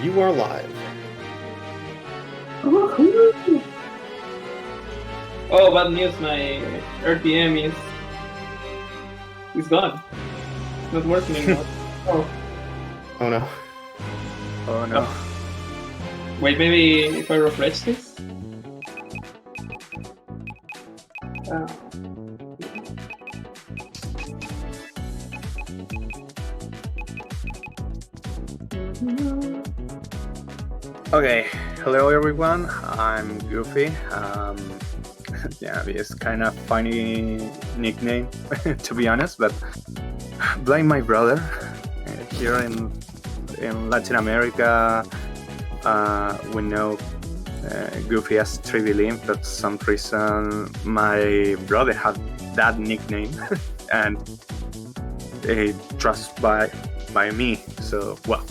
you are live. Woohoo! Oh, bad news, my RPM is gone. It's not working anymore. Oh no. Oh no. Wait, maybe if I refresh this? Okay, hello everyone, I'm Goofi. Yeah, it's kind of funny nickname to be honest, but like my brother here in Latin America, we know Goofi as Trivilim, but for some reason my brother had that nickname and he trust by me. So well,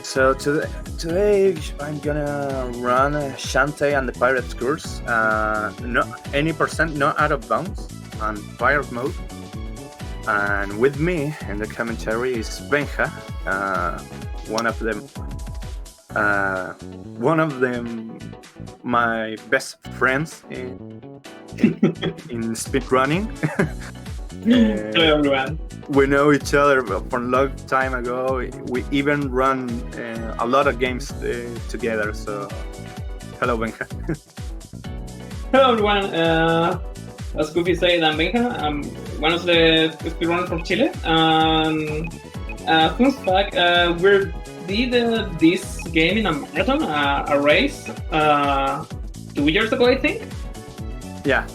so today I'm gonna run Shantae and the Pirate's Curse. No any percent not out of bounds on pirate mode. And with me in the commentary is Benja, one of them, my best friends in speedrunning. Hello everyone. We know each other from a long time ago. We even run a lot of games together. So, hello, Benja. Hello everyone. As Goofi said, I'm Benja. I'm one of the speedrunners from Chile. Fun fact, we did this game in a marathon, a race, 2 years ago, I think. Yeah.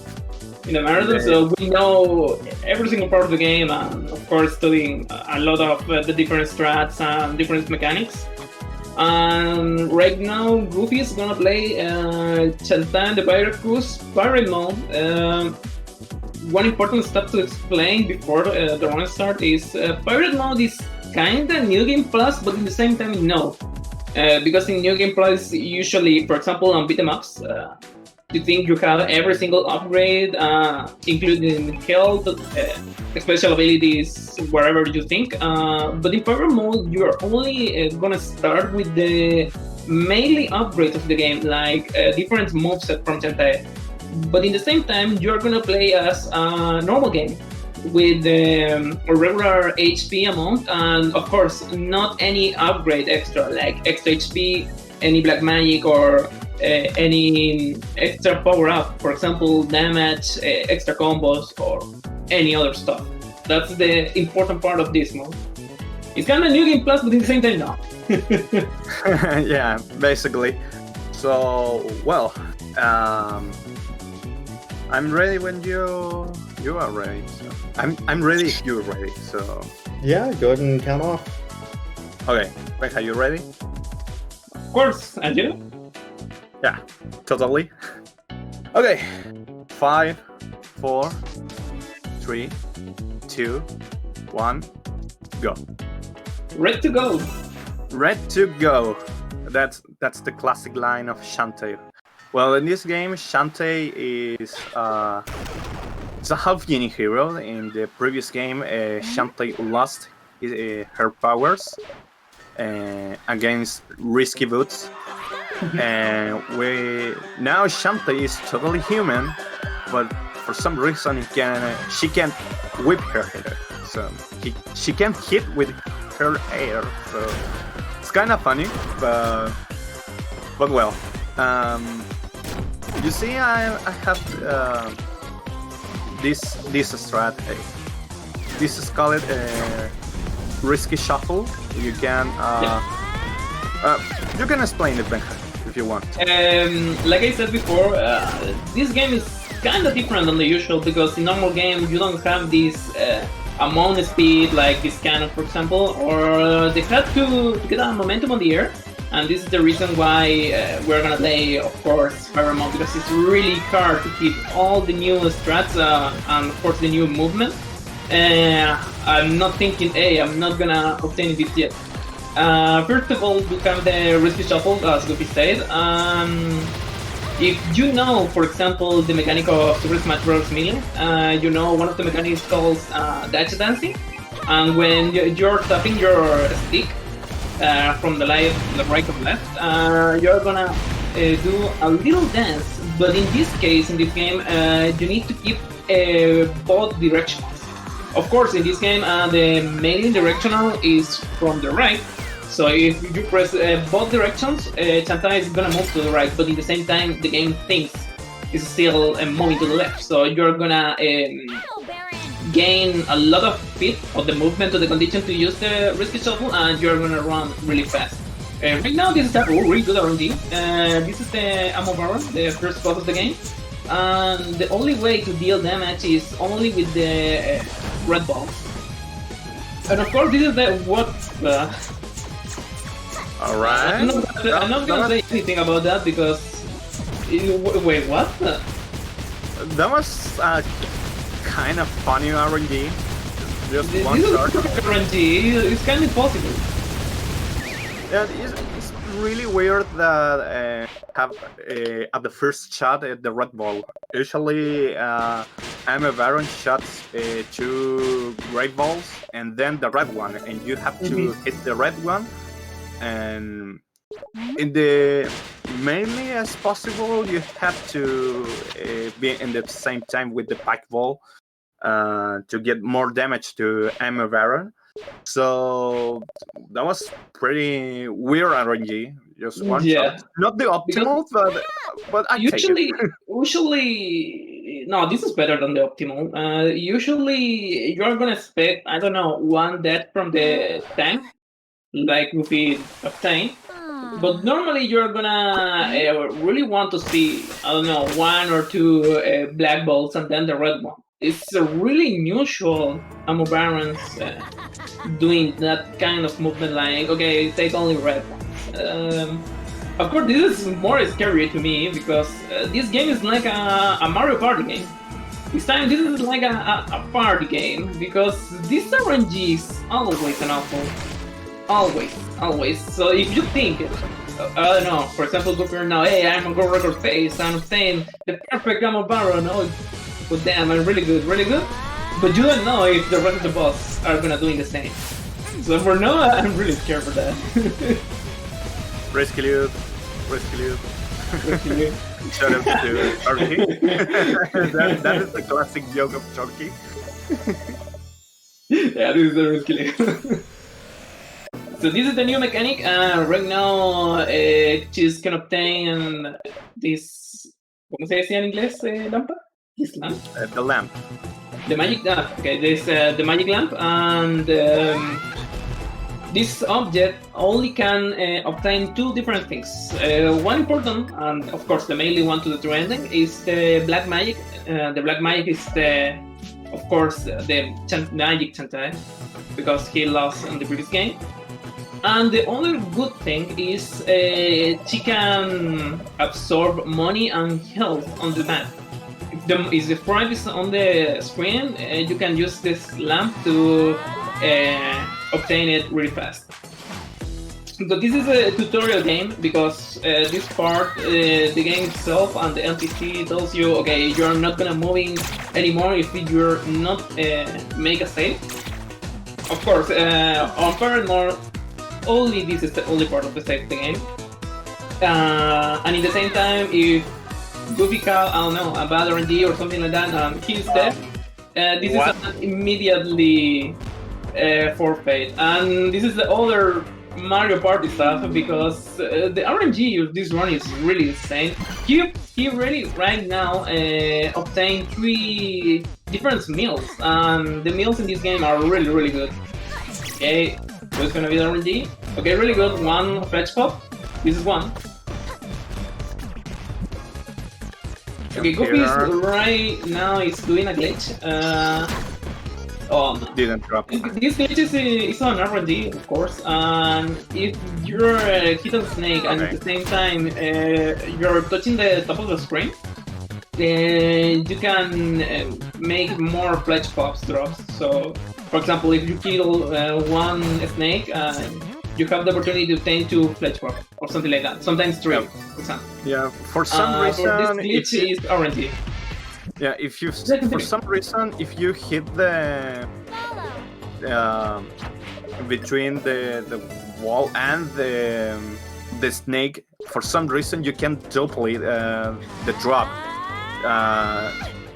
In the marathon, so we know every single part of the game, and of course studying a lot of the different strats and different mechanics. And right now, Goofi is gonna play Shantae the Pirate Cruise Pirate Mode. One important step to explain before the run start is Pirate Mode is kinda New Game Plus, but at the same time, no. Because in New Game Plus, usually, for example, on beat 'em ups, you think you have every single upgrade, including health, special abilities, wherever you think. But in Pirate Mode, you're only gonna start with the mainly upgrades of the game, like different moveset from Shantae. But in the same time, you're gonna play as a normal game with a regular HP amount, and of course, not any upgrade extra, like extra HP, any black magic, or any extra power up, for example, damage, extra combos, or any other stuff. That's the important part of this mode. It's kind of New Game Plus, but at the same time, no. Yeah, basically. So, well, I'm ready when you are ready. So I'm ready if you're ready. So Yeah, go ahead and count off. okay, Benja, you ready? Of course, and you? Yeah, totally. Okay, 5, 4, 3, 2, 1, go. Ready to go. Ready to go. That's the classic line of Shantae. Well, in this game, Shantae is it's a half genie hero. In the previous game, Shantae lost her powers against risky boots. And now Shantae is totally human, but for some reason she can't whip her hair, so she can't hit with her hair. So it's kind of funny, but well. You see, I have this strat. This is called risky shuffle. You can explain it, Benja, if you want. Like I said before, this game is kind of different than the usual, because in normal game you don't have this amount of speed like this cannon, for example, or they had to get a momentum on the air, and this is the reason why we're gonna play, of course, Pirate Mode, because it's really hard to keep all the new strats and of course the new movement. I'm not thinking, hey, I'm not gonna obtain this yet. First of all, we have the risky shuffle, as Goofi said. If you know, for example, the mechanic of Super Smash Bros. Melee, you know one of the mechanics called dash dancing. And when you're tapping your stick, from the right to left, you're gonna do a little dance. But in this case, in this game, you need to keep both directions. Of course, in this game, the main directional is from the right. So if you press both directions, Shantae is gonna move to the right, but at the same time, the game thinks it's still moving to the left. So you're gonna gain a lot of speed of the movement of the condition to use the risky shuffle, and you're gonna run really fast. Right now, this is a really good RNG. This is the Ammo Baron, the first boss of the game. And the only way to deal damage is only with the red balls. And of course, this is the what. Alright. I'm not gonna say anything about that because. Wait, what? That was kind of funny RNG. Just one this shot. is RNG. It's kind of impossible. Yeah, it's really weird that have at the first shot the red ball. Usually, I'm a Baron shots 2 great balls and then the red one, and you have to hit the red one. And in the mainly as possible, you have to be in the same time with the pack ball to get more damage to Ammo Baron. So that was pretty weird RNG. Just one shot. Not the optimal, but I usually, take it. usually, no, this is better than the optimal. Usually, you're gonna expect, I don't know, one death from the tank, like Goofi obtained. But normally you're gonna really want to see, I don't know, 1 or 2 black balls and then the red one. It's a really unusual Ammo Barons doing that kind of movement, like, okay, take only red ones. Of course, this is more scary to me because this game is like a Mario Party game. This time, this is like a party game because this RNG is always an awful. Always. So if you think, I don't know, for example, Goofi now, hey, I'm a gold record face, I'm saying the perfect Ammo Baron, oh, but damn, I'm really good. But you don't know if the rest of the boss are gonna doing the same. So for now, I'm really scared for that. Rescue loot. Shout out to Turkey. that is the classic joke of Turkey. Yeah, this is the rescue. So this is the new mechanic. Right now, she's can obtain this. ¿Cómo se decía en inglés? Lampa? This lamp. The lamp. The magic lamp. Okay, this the magic lamp, and this object only can obtain 2 different things. One important, and of course the mainly one to the true ending, is the black magic. The black magic is of course, the magic Shantae, because he lost in the previous game. And the only good thing is she can absorb money and health on the map. If the sprite is on the screen, you can use this lamp to obtain it really fast. So this is a tutorial game because this part, the game itself and the NPC tells you, okay, you're not gonna moving anymore if you're not make a save. Of course, on Parent Mode, only this is the only part of the save of the game. And at the same time, if Goofi Cow, I don't know, a bad RNG or something like that, and he's dead, this is immediately forfeit. And this is the other Mario Party stuff because the RNG of this run is really insane. He really right now obtained 3 different meals, and the meals in this game are really good. Okay, what's gonna be the RNG? Okay, really good. 1 fetch pop. This is 1. Okay, Goofi is right now is doing a glitch. Didn't drop. This glitch is on RNG, of course, and if you're hit on snake and at the same time you're touching the top of the screen, then you can make more fletch pops drops. So, for example, if you kill 1 snake, you have the opportunity to obtain 2 fletch pops or something like that. Sometimes 3, for example. Yeah, for some reason, for this glitch is RNG. Yeah, if you for some reason if you hit the between the wall and the snake. For some reason, you can duplicate the drop.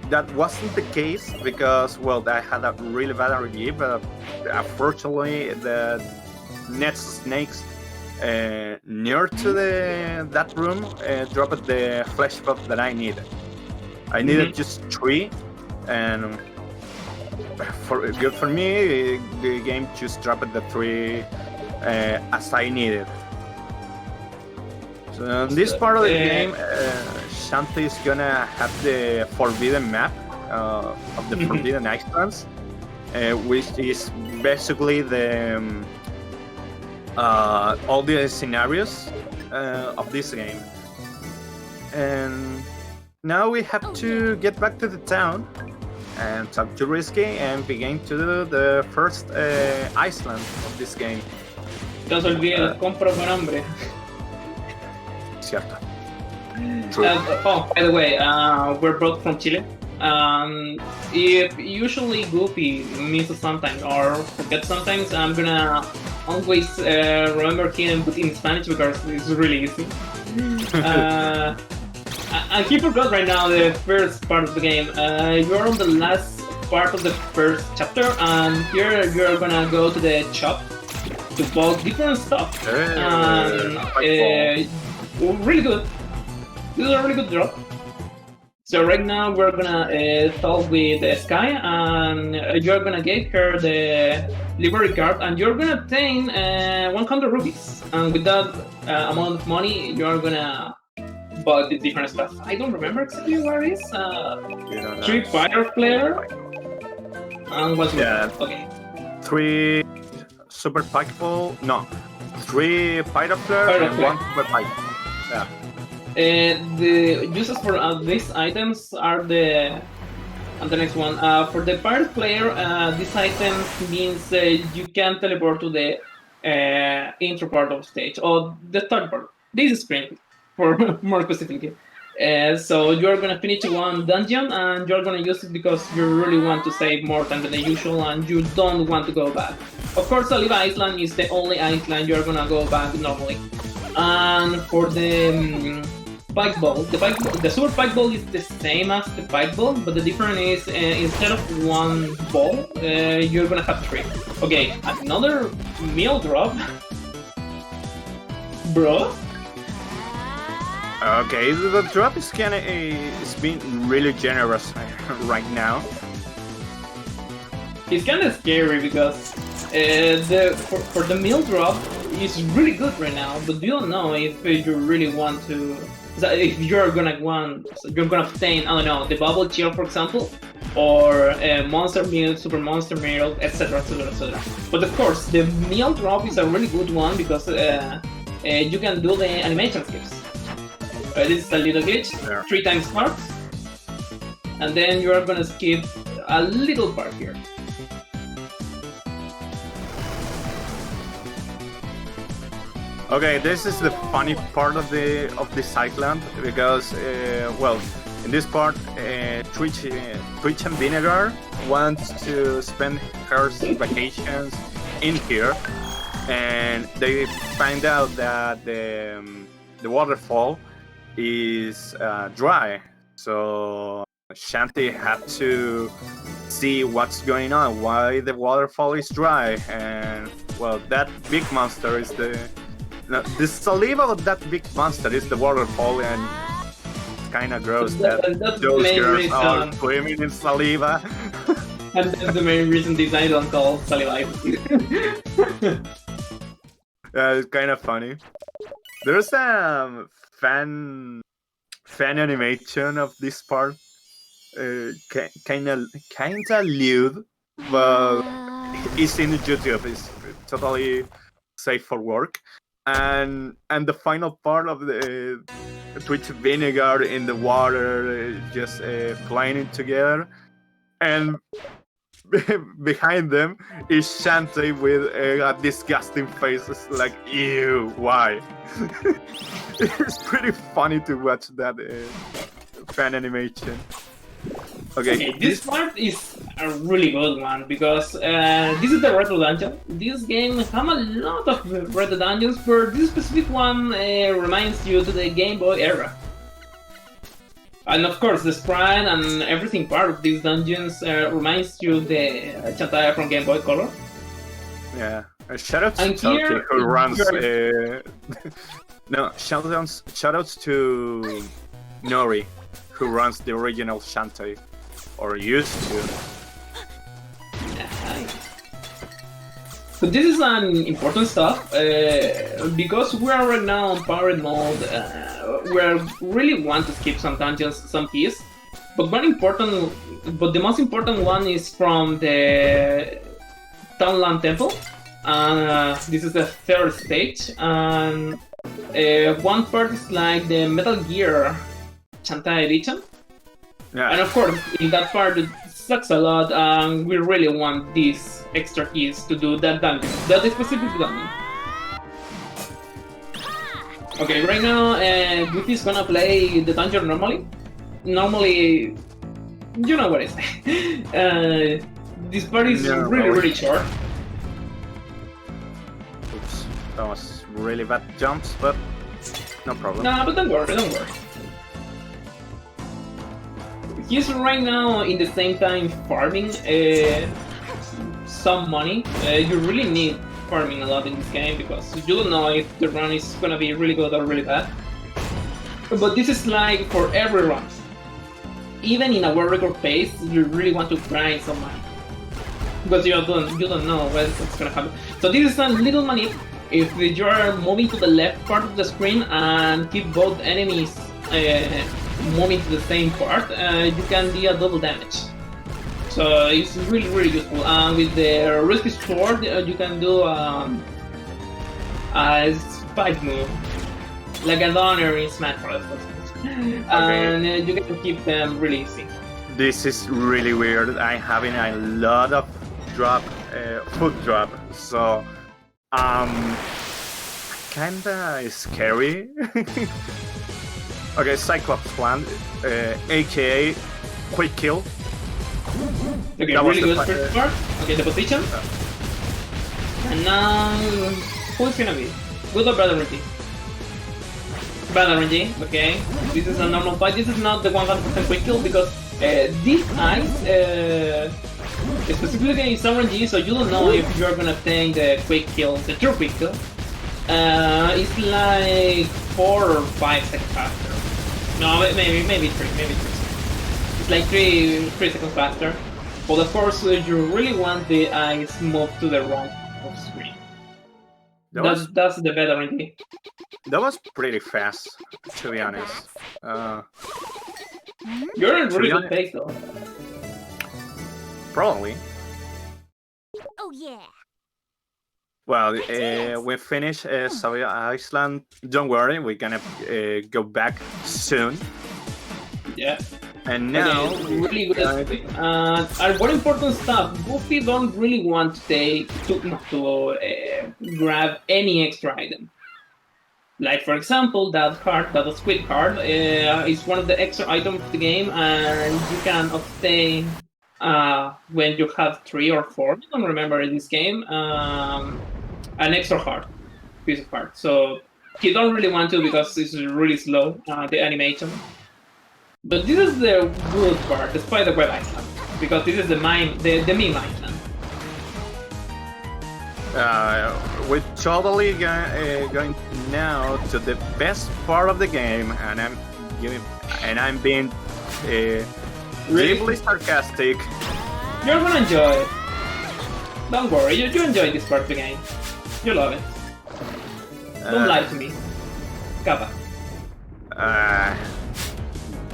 That wasn't the case because, well, I had a really bad idea, but unfortunately, the next snakes near to that room dropped the flesh buff that I needed. I needed just 3, and good for me, the game just dropped the 3 as I needed. So in this part of the game, Shantae is gonna have the forbidden map of the Forbidden Islands, which is basically the all the scenarios of this game. And now we have to get back to the town and talk to Risky and begin to do the first island of this game. No se olviden, compro con hambre. Cierto. By the way, we're both from Chile. If usually Goofi misses sometimes or forgets sometimes, I'm gonna always remember him and put in Spanish because it's really easy. And he forgot right now the first part of the game. You're on the last part of the first chapter, and here you're gonna go to the shop to buy different stuff. Really good. This is a really good drop. So right now we're gonna talk with Sky, and you're gonna give her the library card, and you're gonna obtain 100 rubies. And with that amount of money, you're gonna buy the different stuff. I don't remember exactly where it is. 3 fighter player. And what's okay. 3 super packable. No, 3 fighter player and 1 super packable. Yeah. The uses for these items are the next one. For the pirate player, this item means you can teleport to the intro part of the stage or the third part. This screen, for more specifically. So you're gonna finish one dungeon and you're gonna use it because you really want to save more time than the usual and you don't want to go back. Of course, Saliva Island is the only island you're gonna go back normally. And for the Pike Ball, the Super Pike Ball is the same as the Pike Ball, but the difference is instead of 1 ball, you're gonna have 3. Okay, another meal drop, bro. Okay, the drop is it's been really generous right now. It's kind of scary because for the meal drop is really good right now, but you don't know if you really want to. If you're gonna obtain, I don't know, the bubble chill, for example, or monster meal, super monster meal, etc., etc., etc. But of course, the meal drop is a really good one because you can do the animation skips. This is a little glitch, 3 times parts, and then you are gonna skip a little part here. Okay, this is the funny part of this island because, well, in this part, Twitch and Vinegar wants to spend her vacations in here, and they find out that the waterfall is dry. So Shantae had to see what's going on, why the waterfall is dry, and well, that big monster is the saliva of that big monster is the waterfall, and it's kind of gross that those girls are swimming in saliva. And that's the main reason this island called Saliva. Yeah, it's kind of funny. There's a fan animation of this part, kind of lewd, but it's in YouTube. It's totally safe for work. And the final part of the Twitch Vinegar in the water, just playing together, and behind them is Shantae with a disgusting face. It's like, ew, why? It's pretty funny to watch that fan animation. Okay, this part is a really good one because this is the retro dungeon. This game has a lot of retro dungeons, but this specific one reminds you to the Game Boy era. And of course, the sprite and everything part of these dungeons reminds you the Shantae from Game Boy Color. Yeah. Shout out to And Turkey here who runs. you're- No, shout outs to Nori, who runs the original Shantae, or used to. So this is an important stuff because we are right now on powered mode. We really want to skip some dungeons, some keys, but the most important one is from the Tanlan Temple. This is the third stage, and one part is like the Metal Gear Shantae edition. Yeah. And of course, in that part, it sucks a lot, and we really want these extra keys to do that dungeon, that specific dungeon. Okay, right now, Goofi is gonna play the dungeon normally. Normally, you know what I say. This part is really short. Oops, that was really bad jumps, but no problem. Nah, but don't worry. He's right now in the same time farming some money. You really need farming a lot in this game because you don't know if the run is gonna be really good or really bad. But this is like for every run. Even in a world record pace, you really want to grind some money because you don't know what's gonna happen. So this is a little money. If you're moving to the left part of the screen and keep both enemies moving to the same part, you can deal double damage. So it's really useful. And with the Risky Sword, you can do a spike move, like a donor in Smash Bros. And you can keep them really easy. This is really weird. I'm having a lot of foot drop, so kinda scary. Okay, Cyclops plan, aka quick kill. Okay, That was really the good first part. Okay, the position. And now, who's gonna be? Good or bad RNG? Bad RNG, okay. This is a normal fight. This is not the 100% quick kill because this ice specifically is RNG, so you don't know if you're gonna take the quick kill, the true quick kill. It's like 4 or 5 seconds faster. No, maybe 3. It's like 3 seconds faster. But of course, you really want the eyes move to the wrong screen. That's the better idea. That was pretty fast, to be honest. You're in really good pace though. Probably. Oh yeah. Well, we finish Savia Island. Don't worry, we're gonna go back soon. Yeah. And now, okay, really good. And one important stuff: Goofi don't really want to grab any extra item. Like for example, that squid card is one of the extra items of the game, and you can obtain when you have 3 or 4. I don't remember in this game. An extra piece of heart. So you don't really want to because it's really slow, the animation. But this is the good part, the Spiderweb Island, because this is the meme island. We're totally going now to the best part of the game, and I'm being deeply sarcastic. You're gonna enjoy it. Don't worry, you enjoy this part of the game. You love it. Don't lie to me. Kappa.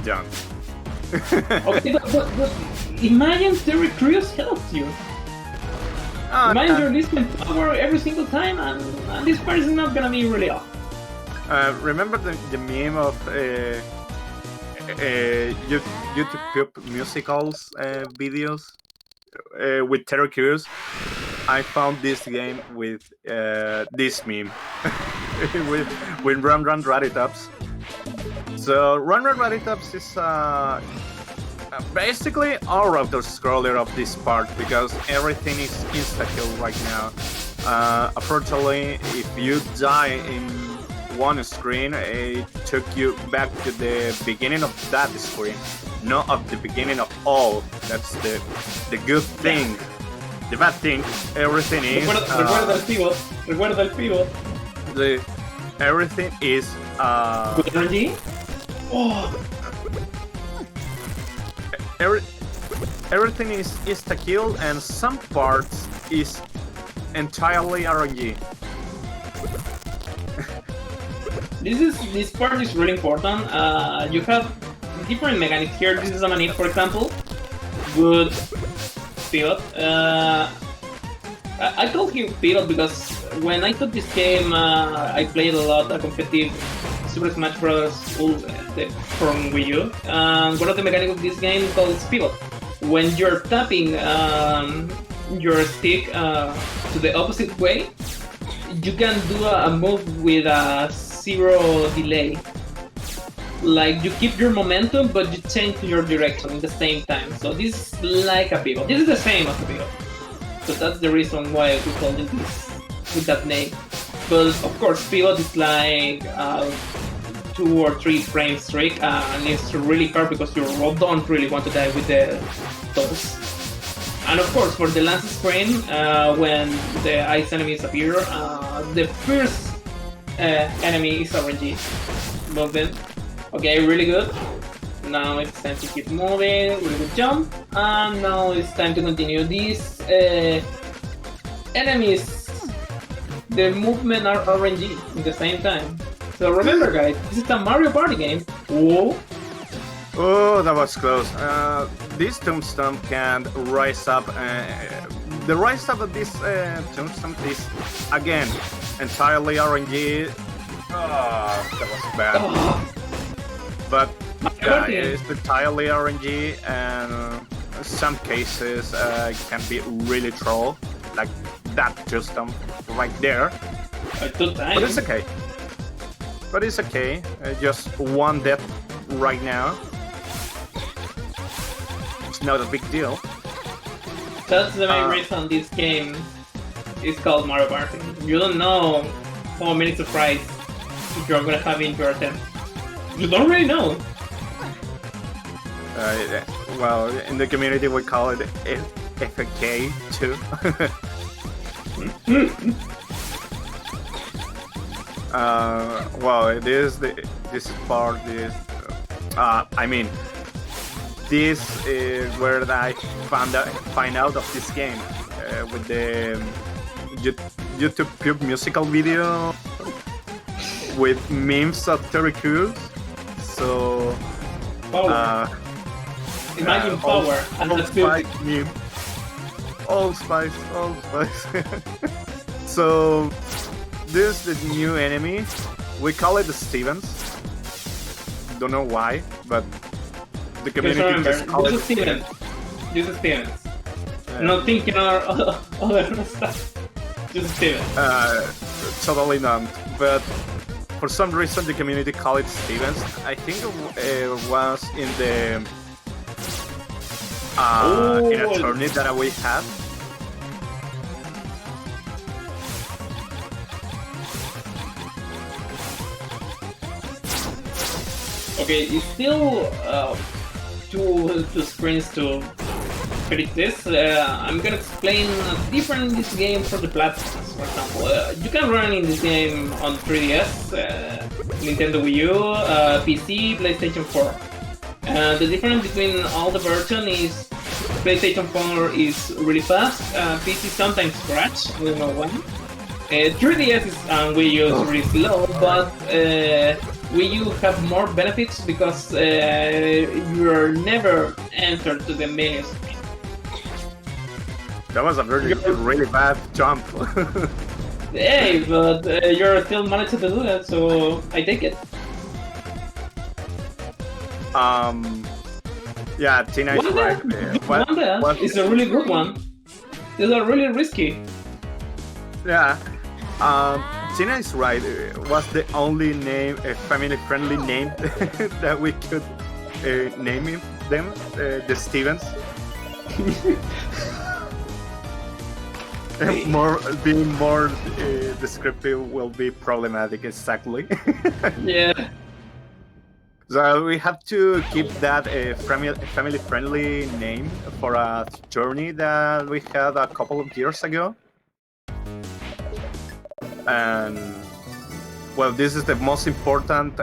Don't. Okay, but imagine Terry Crews helps you. Imagine you're listening to power every single time, and this part is not gonna be really off. Remember the meme of YouTube musicals videos with Terry Crews? I found this game with this meme with Run Run Raditops. So Run Run Raditops is a basically all of the scroller of this part because everything is insta-kill right now. Unfortunately, if you die in one screen, it took you back to the beginning of that screen, not of the beginning of all. That's the good thing. The bad thing, everything is. Recuerda el pivot. Recuerda el pivot. Everything is. With RNG? Oh, Everything is insta-kill, and some parts is entirely RNG. This part is really important. You have different mechanics here. This is a mechanic, for example. Good pivot. I call him pivot because when I took this game, I played a lot of competitive Super Smash Bros. From Wii U. One of the mechanics of this game is called pivot. When you're tapping your stick to the opposite way, you can do a move with a 0 delay. Like you keep your momentum, but you change your direction at the same time. So this is like a pivot. This is the same as a pivot. So that's the reason why we called it this with that name. But of course, pivot is like 2 or 3 frame streak, and it's really hard because you don't really want to die with those. And of course, for the last screen, when the ice enemies appear, the first enemy is RNG. Movement. Okay, really good. Now it's time to keep moving, really good jump. And now it's time to continue. These enemies, the movement are RNG at the same time. So remember guys, this is a Mario Party game. Whoa. Oh, that was close. This tombstone can rise up. The rise up of this tombstone is, again, entirely RNG. Oh, that was bad. Oh. But yeah, it's entirely RNG, and some cases can be really troll, like that tombstone right there. But it's okay. But it's okay. Just one death right now. It's not a big deal. That's the main reason this game is called Mario Party. You don't know how many surprises you're gonna have in your attempt. You don't really know. Well, in the community we call it FK too. Well, this part is. I mean, this is where I find out of this game with the YouTube musical video with memes of Terry. So imagine power and Old the Spice meme. Old Spice. So this is the new enemy. We call it the Stevens. Don't know why, but the community just call it Stevens. This is Stevens. Not thinking or other stuff. Just Stevens. Totally not. But for some reason, the community call it Stevens. I think it was in the in a tournament that we had. Okay, it's still two screens to predict this. I'm gonna explain a different in this game for the platforms. For example, you can run in this game on 3DS, Nintendo Wii U, PC, PlayStation 4. The difference between all the versions is PlayStation 4 is really fast, PC sometimes crash, we don't know when. 3DS is Wii U is really slow, but Wii U have more benefits because you're never entered to the menu screen. That was a really bad jump. Hey, but you're still managed to do that, so I take it. Yeah, Tina is right. It's a really good one. These are really risky. Yeah. Tina is right. It was the only name, a family-friendly name that we could name them, the Stevens. Being more descriptive will be problematic, exactly. Yeah. So we have to keep that family-friendly name for a journey that we had a couple of years ago. And well, this is the most important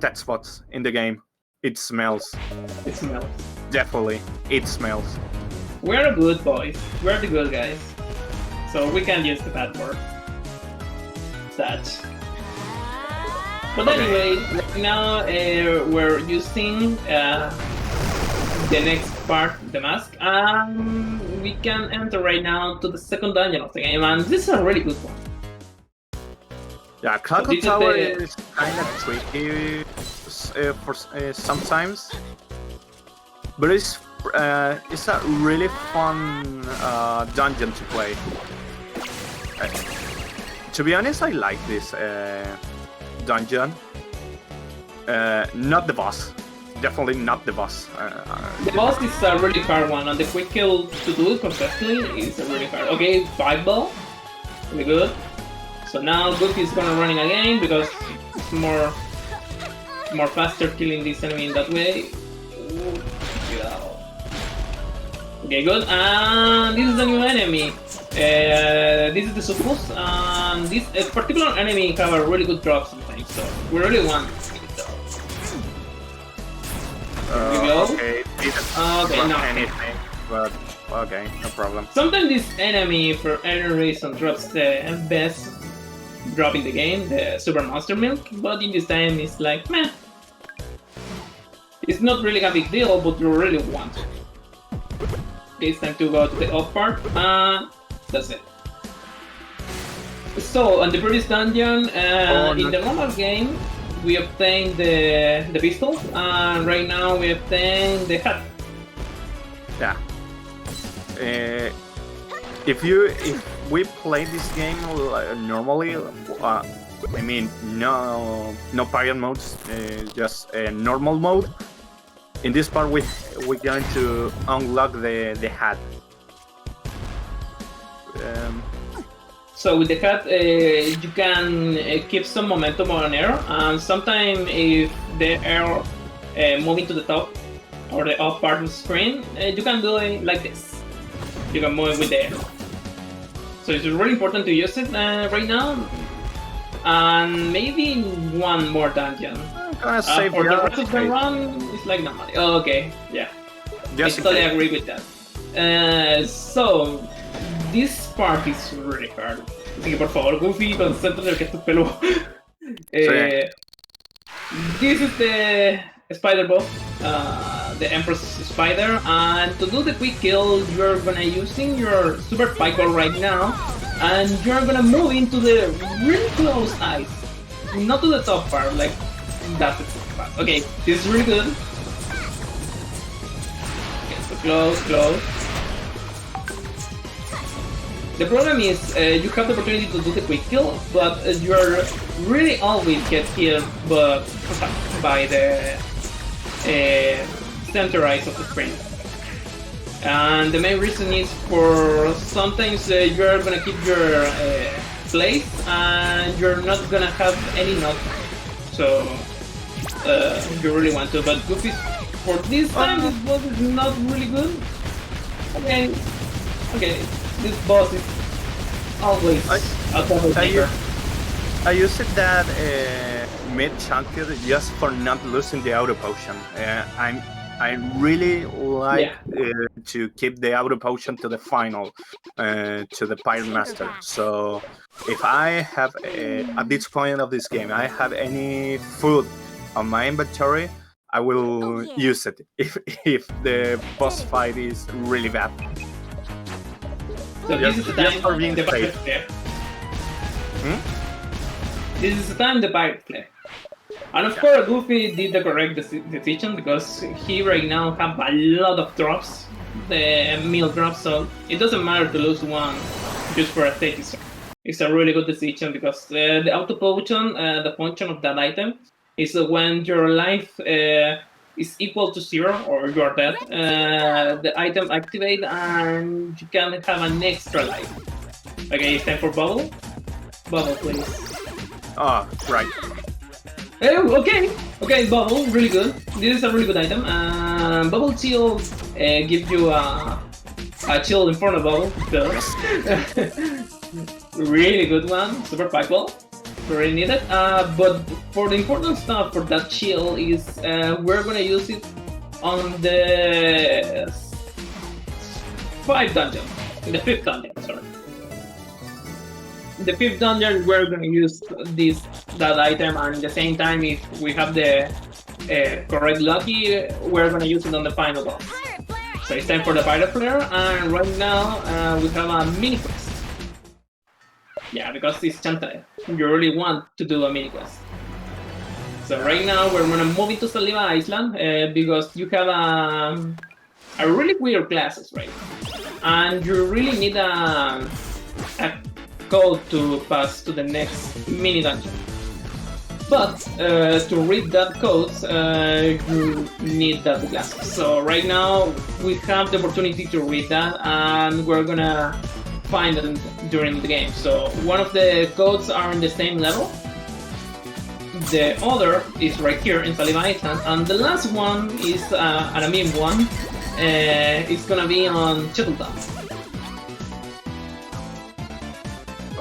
text box in the game. It smells. It smells. Definitely, it smells. We're the good boys. We're the good guys. So we can use the bad word. That. But anyway, right now we're using the next part, the mask. We can enter right now to the second dungeon of the game, and this is a really good one. Yeah, Cloud Tower is kind of tricky for sometimes, but it's a really fun dungeon to play. To be honest, I like this dungeon. Not the boss. Definitely not the boss. The boss is a really hard one, and the quick kill to do it perfectly is really hard. Okay, 5 ball. Really good. So now Goofi is gonna running again because it's more faster killing this enemy in that way. Okay, good. And this is a new enemy. This is the Succubus, and this particular enemy have a really good drop sometimes, so we really want it. Here we go. Okay, No. anything, but okay, no problem. Sometimes this enemy, for any reason, drops the best drop in the game, the Super Monster Milk, but in this time it's like, meh. It's not really a big deal, but you really want it. Okay, it's time to go to the off part, that's it. So, on the previous dungeon, in the normal game, we obtained the pistol, and right now we obtained the hat. Yeah. If we play this game normally, I mean no pirate modes, just a normal mode. In this part, we're going to unlock the hat. So with the hat, you can keep some momentum on air, and sometimes if the air moving to the top or the up part of the screen, you can do it like this. You can move it with the air. So it's really important to use it right now, and maybe one more dungeon. I'm gonna save for the rest of the run, it's like nobody. Oh, okay, yeah. Just I totally agree with that. So this part is really hard. Así que por favor, Goofi, concéntrate en que esto es peludo. This is the spider boss, the Empress Spider, and to do the quick kill, you're gonna using your super spike ball right now, and you're gonna move into the really close eyes, not to the top part, like that's it. Okay, this is really good. Okay, so close. The problem is you have the opportunity to do the quick kill, but you're really always get killed by the center eyes of the screen. And the main reason is for sometimes you're gonna keep your place and you're not gonna have any knockback. So you really want to, but Goofi, for this time, this boss is not really good. Okay, this boss is always a double taker. I used that mid-chunker just for not losing the auto potion. I really like to keep the auto potion to the final, to the Pirate Master. So if I have, at this point of this game, I have any food on my inventory, I will use it if the boss fight is really bad. So this is the time for being the pirate safe. flare. This is the time the pirate flare. And of course, Goofi did the correct decision because he right now have a lot of drops, the meal drops, so it doesn't matter to lose one just for a safety. It's a really good decision because the auto potion, the function of that item, is when your life is equal to 0 or you're dead, the item activate and you can have an extra life. Okay, it's time for bubble. Bubble, please. Oh, right. Oh, okay, bubble, really good. This is a really good item. Bubble shield gives you a shield in front of bubble. Really good one, super packable. Very needed. But for the important stuff for that shield is we're gonna use it on the 5th dungeon. In the 5th dungeon, sorry. The 5th dungeon, we're gonna use that item, and at the same time, if we have the correct lucky, we're gonna use it on the final boss. So it's time for the pirate flare, and right now we have a mini quest. Yeah, because it's Shantae. You really want to do a mini quest. So right now we're gonna move into Saliva Island because you have a really weird classes right now, and you really need a code to pass to the next mini dungeon. But to read that code, you need that glasses. So right now we have the opportunity to read that, and we're gonna find them during the game. So one of the codes are on the same level. The other is right here in Saliva Island, and the last one is an meme one. It's gonna be on Town.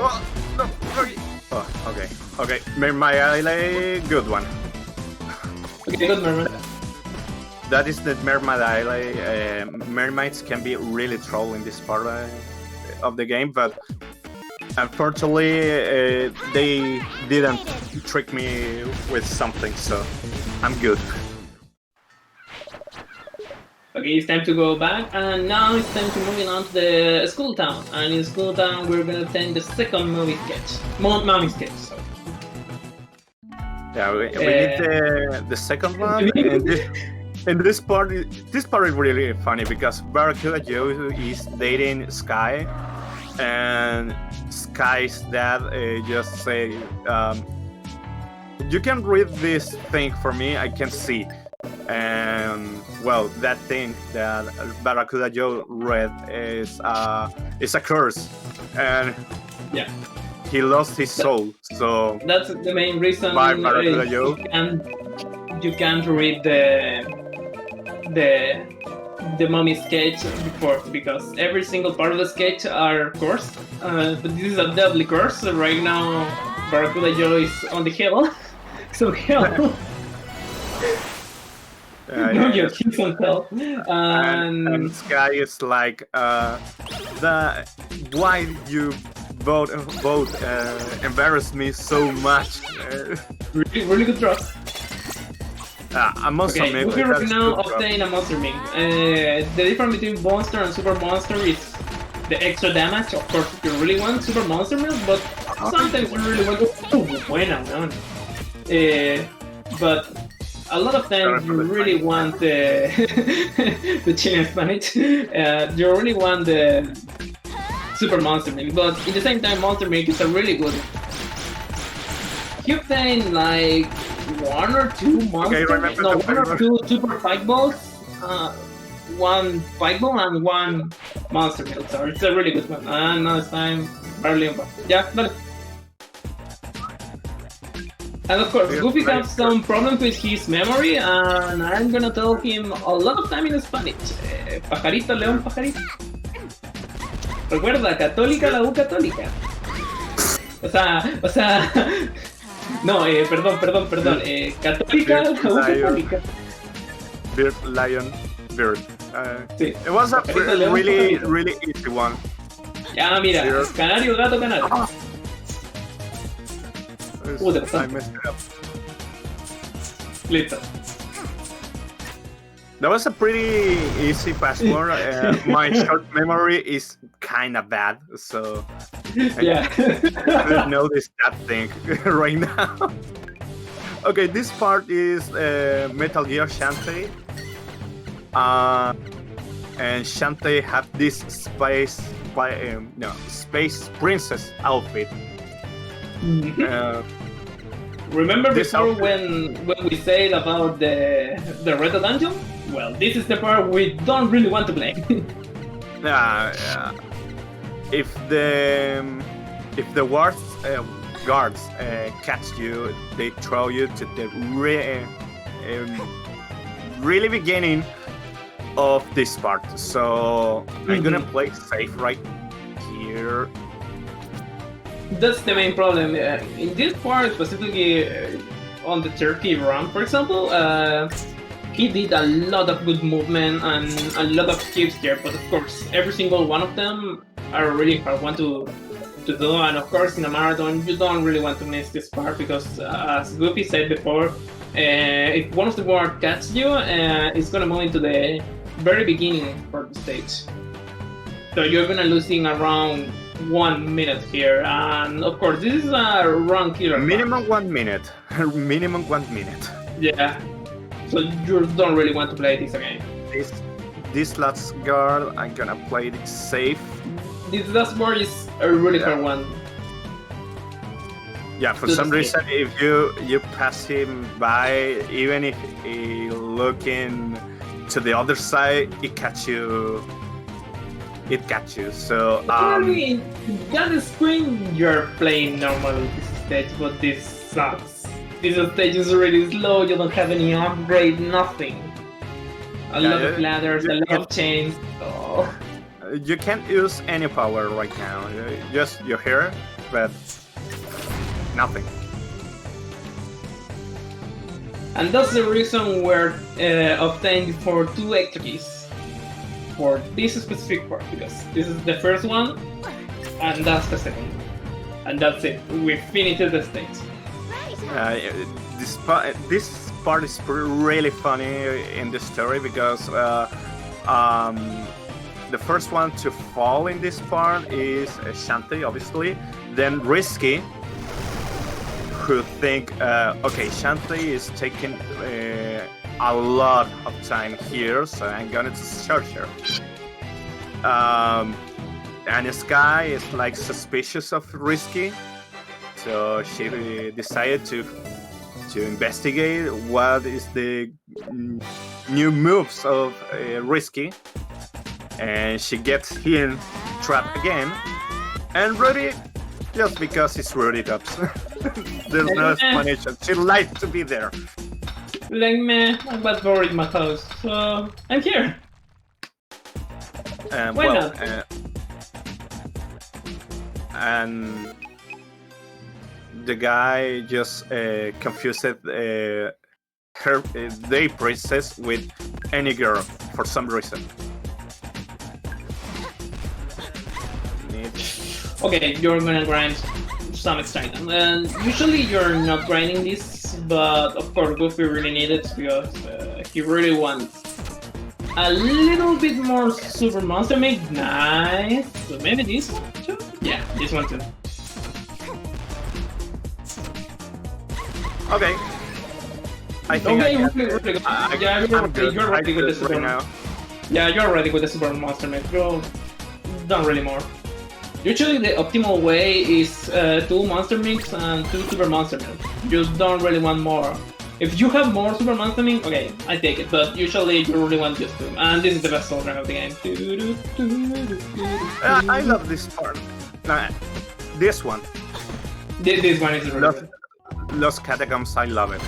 Oh, no, okay. Oh, okay. Okay, Mermaid, good one. Okay, good, Mermaid. That is the Mermaid Island. Mermaids can be really troll in this part of the game, but unfortunately they didn't trick me with something, so I'm good. Okay, it's time to go back, and now it's time to moving on to the school town. And in school town, we're gonna attend the second movie sketch, mommy sketch. Sorry. Yeah, we need the second one. And this part is really funny because Barracuda Joe is dating Sky, and Sky's dad just say, "You can read this thing for me. I can see." And well, that thing that Barracuda Joe read is a curse, and yeah, he lost his soul. So that's the main reason Barracuda Joe. You can't read the mommy sketch before, because every single part of the sketch are cursed. But this is a deadly curse. Right now, Barracuda Joe is on the hill, so hell. He's on hell. And Sky is like, why you both embarrass me so much? Really good trust. A monster okay, we right now obtain a monster mix. The difference between monster and super monster is the extra damage. Of course, if you really want super monster milk, but sometimes you really want to. Buena, man. But a lot of times you really want the Chilean Spanish. You really want the super monster milk, but at the same time, monster milk is a really good. You obtain like 1 or 2 monsters, one or 2 super fight balls, 1 fight ball and 1 monster milk. So it's a really good one. And now it's time, barely. Yeah, dale. And of course, Goofi has some problems with his memory, and I'm gonna tell him a lot of time in Spanish. Pajarito, león, pajarito. Recuerda, católica la U católica. O sea... No, perdón. Católica, la U católica. Bird, lion, bird. Sí. It was a really easy one. Ya, mira, bird. Canario, gato, canario. I messed it up. Listo. That was a pretty easy password. My short memory is kind of bad, so yeah. I didn't notice that thing right now. Okay, this part is Metal Gear Shantae. And Shantae have this space princess outfit. Remember This before outfit- when we said about the Red Dungeon? Well, this is the part we don't really want to play. If the guards catch you, they throw you to the really beginning of this part. So I'm gonna play safe right here. That's the main problem. In this part, specifically on the turkey run, for example, he did a lot of good movement and a lot of skips here, but of course, every single one of them are a really hard one to do, and of course, in a marathon, you don't really want to miss this part because, as Goofi said before, if one of the guards catches you, it's gonna move into the very beginning for the stage. So you're gonna losing around 1 minute here, and of course, this is a run killer. Minimum 1 minute. Minimum 1 minute. Yeah. So you don't really want to play this again. This last guard, I'm gonna play it safe. This last part is a really hard one. Yeah, for To some the reason, if you pass him by, even if he looking to the other side, it catch you. It catch you. So Probably in that screen you're playing normally this stage, but this sucks. This stage is really slow. You don't have any upgrade, nothing. A lot of ladders, a lot of chains. Oh. you can't use any power right now. Just your hair, but nothing. And that's the reason we're obtained for 2 extra keys for this specific part, because this is the first one and that's the second one. And that's it. We finished the stage. This part is really funny in the story because the first one to fall in this part is Shantae, obviously. Then Risky, who think, okay, Shantae is taking a lot of time here, so I'm gonna search her. And Sky is like suspicious of Risky, so she decided to investigate what is the new moves of Risky, and she gets him trapped again. And Rudy, just because it's Rudy Tops, there's no explanation. She likes to be there. Like me, I was bored in my house, so I'm here. Why not? And the guy just confused her, their princess with any girl for some reason. Okay, you're gonna grind some extra item. And usually you're not grinding this, but of course Goofi really needs it because he really wants a little bit more super monster meat. Nice. So maybe this one too? Yeah, this one too. Okay. I think Okay, I really good. Yeah, you're ready with the super right now. Yeah, you're ready with the super monster meat. You're done really more. Usually the optimal way is 2 monster mix and 2 super monster mix. You don't really want more. If you have more super monster mix, okay, I take it, but usually you really want just 2. And this is the best soldier of the game. I love this part. This one. This one is really good. Lost Catacombs, I love it.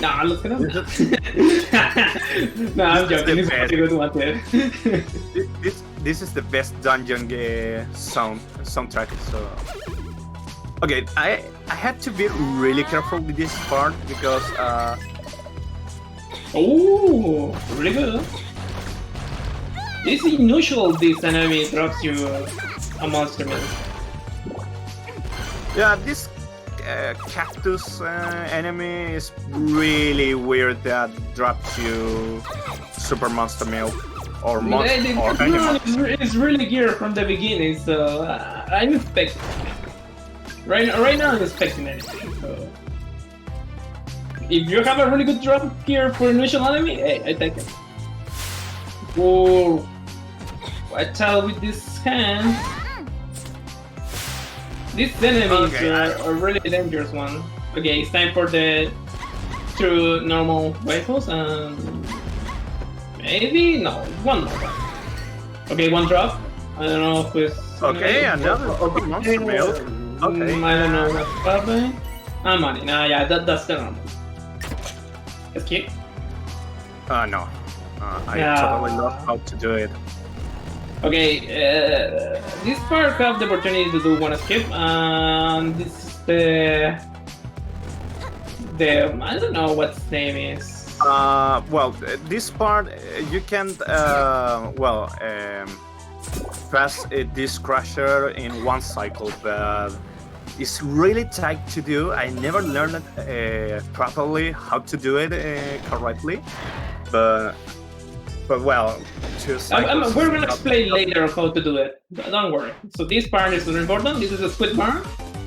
Nah, look at them. Nah, I'm joking. This is a good one too. This is the best dungeon soundtrack. So, okay, I had to be really careful with this part because Oh, really good. It's unusual this enemy drops you a monster meat. yeah, this cactus enemy is really weird that drops you super monster milk or animal. It's really geared from the beginning, so I'm expecting. Right now, I'm expecting it. So if you have a really good drop here for initial enemy, hey, I take it. Whoa! Watch out with this hand. These enemies are a really dangerous one. Okay, it's time for the two normal rifles and maybe no one more. Okay, one drop. I don't know who's. Okay, another monster milk. Okay. I don't know what's happening. Money. Nah, yeah, that's the normal. It's cute. No. I totally lost how to do it. Okay, this part have the opportunity to do one skip, and this is the I don't know what its name is. Well, this part you can pass this crusher in one cycle, but it's really tight to do. I never learned properly how to do it correctly, but well, we're gonna explain later how to do it. Don't worry. So this part is very important. This is a Squid Barn.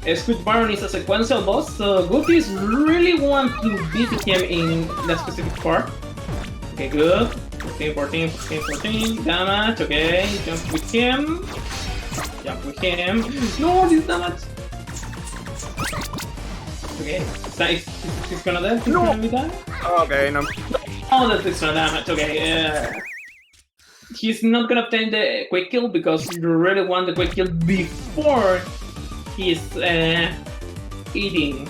A Squid Barn is a sequential boss, so Goofies really want to beat him in that specific part. Okay, good. 14, damage, okay, jump with him. No, this damage! Okay, he's gonna die? He's gonna be die? Okay, no. Oh, that's extra damage, okay, he's not gonna obtain the quick kill because you really want the quick kill before he's eating.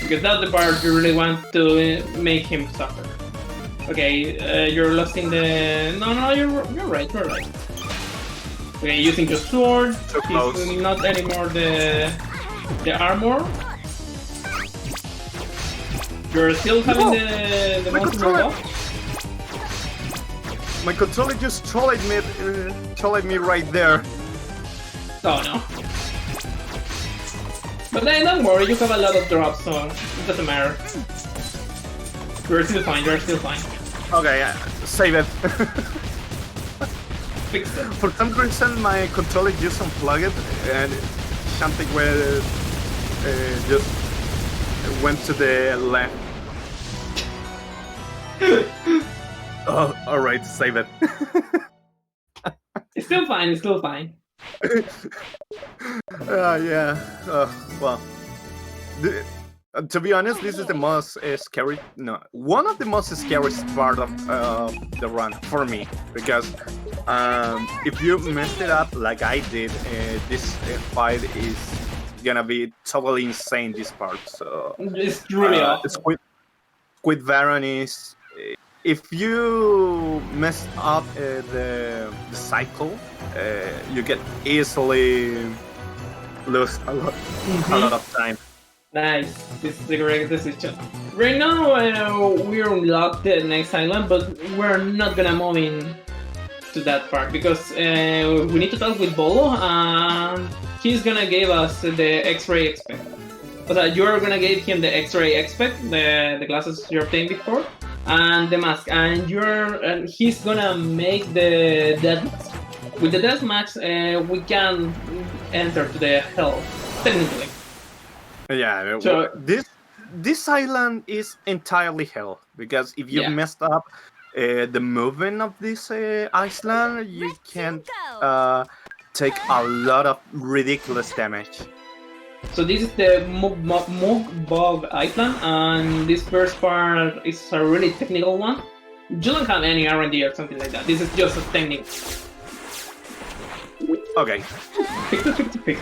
Because that's the part you really want to make him suffer. Okay, you're losing the... No, you're right. Okay, using your sword. He's not anymore the armor. You're still having the monster buff. My controller just trolled me right there. Oh no. But then don't worry, you have a lot of drops, so it doesn't matter. You're still fine. Okay, save it. Fix it. For some reason, my controller just unplugged and Shantae just went to the left. Oh, alright, save it. It's still fine. Yeah. Well, to be honest, this is the most scary. No, one of the most scariest part of the run for me, because if you messed it up like I did, this fight is gonna be totally insane. This part, so it's really awesome. Squid Baron is. If you mess up the cycle, you can easily lose a lot of time. Nice, this is the correct decision. Right now, we're unlocked the next island, but we're not gonna move in to that part because we need to talk with Bolo, and he's gonna give us the X-ray expect. But you're gonna give him the X-ray expect, the glasses you obtained before, and the mask, and he's gonna make the death match. With the death match, we can enter to the hell, technically. Yeah, so, this island is entirely hell, because if you messed up the movement of this island, you can take a lot of ridiculous damage. So this is the Mogbog Island, and this first part is a really technical one. You don't have any R&D or something like that. This is just a technique. Okay. Fix.